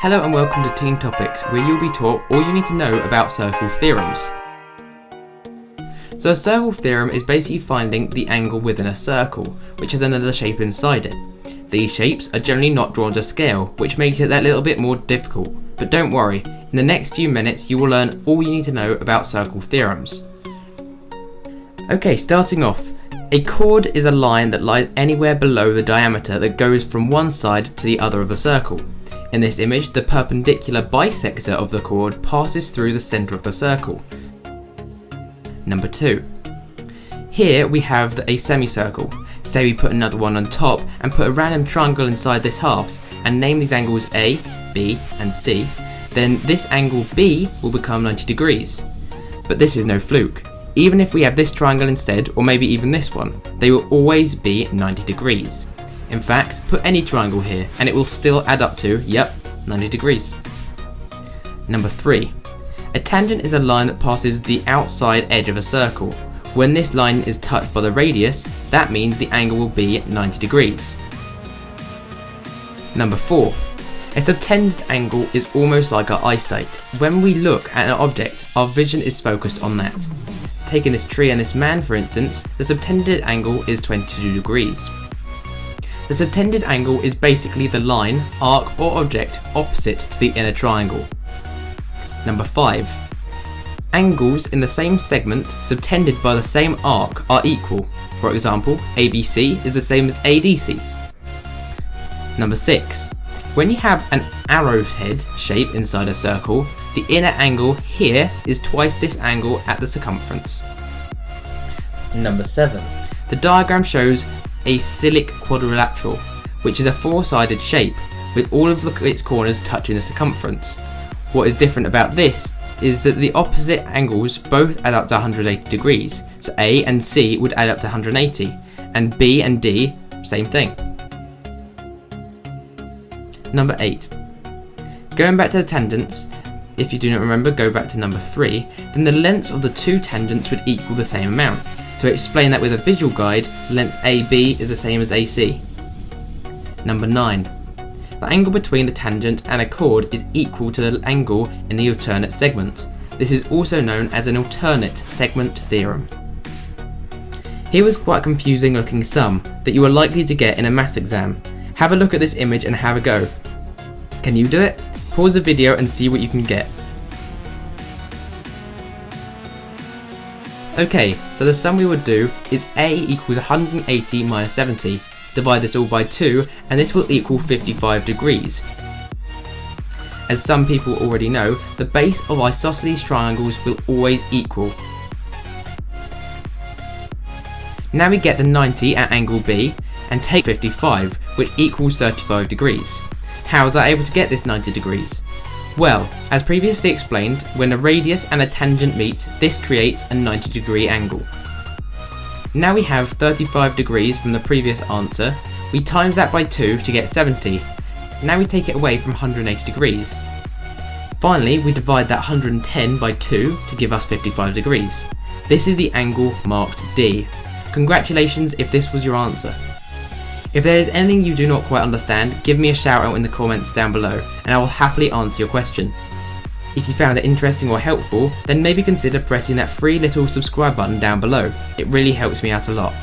Hello and welcome to Teen Topics, where you'll be taught all you need to know about circle theorems. So a circle theorem is basically finding the angle within a circle, which has another shape inside it. These shapes are generally not drawn to scale, which makes it that little bit more difficult. But don't worry, in the next few minutes you will learn all you need to know about circle theorems. Okay, starting off. A chord is a line that lies anywhere below the diameter that goes from one side to the other of the circle. In this image, the perpendicular bisector of the chord passes through the centre of the circle. Number 2. Here we have a semicircle. Say we put another one on top and put a random triangle inside this half and name these angles A, B and C, then this angle B will become 90 degrees. But this is no fluke. Even if we have this triangle instead, or maybe even this one, they will always be 90 degrees. In fact, put any triangle here and it will still add up to, 90 degrees. Number 3. A tangent is a line that passes the outside edge of a circle. When this line is touched by the radius, that means the angle will be 90 degrees. Number 4. A subtended angle is almost like our eyesight. When we look at an object, our vision is focused on that. Taking this tree and this man for instance, the subtended angle is 22 degrees. The subtended angle is basically the line, arc or object opposite to the inner triangle. Number 5. Angles in the same segment subtended by the same arc are equal. For example, ABC is the same as ADC. Number 6. When you have an arrowhead shape inside a circle, the inner angle here is twice this angle at the circumference. Number 7. The diagram shows a cyclic quadrilateral, which is a four-sided shape with all of its corners touching the circumference. What is different about this is that the opposite angles both add up to 180 degrees, so A and C would add up to 180, and B and D, same thing. Number 8. Going back to the tangents, if you do not remember, go back to number 3, then the lengths of the two tangents would equal the same amount. To explain that with a visual guide, length AB is the same as AC. Number 9. The angle between the tangent and a chord is equal to the angle in the alternate segment. This is also known as an alternate segment theorem. Here was quite a confusing looking sum that you are likely to get in a maths exam. Have a look at this image and have a go. Can you do it? Pause the video and see what you can get. Okay, so the sum we would do is A equals 180 minus 70. Divide this all by 2 and this will equal 55 degrees. As some people already know, the base of isosceles triangles will always equal. Now we get the 90 at angle B and take 55, which equals 35 degrees. How was I able to get this 90 degrees? Well, as previously explained, when a radius and a tangent meet, this creates a 90 degree angle. Now we have 35 degrees from the previous answer, we times that by 2 to get 70. Now we take it away from 180 degrees. Finally, we divide that 110 by 2 to give us 55 degrees. This is the angle marked D. Congratulations if this was your answer. If there is anything you do not quite understand, give me a shout out in the comments down below and I will happily answer your question. If you found it interesting or helpful, then maybe consider pressing that free little subscribe button down below. It really helps me out a lot.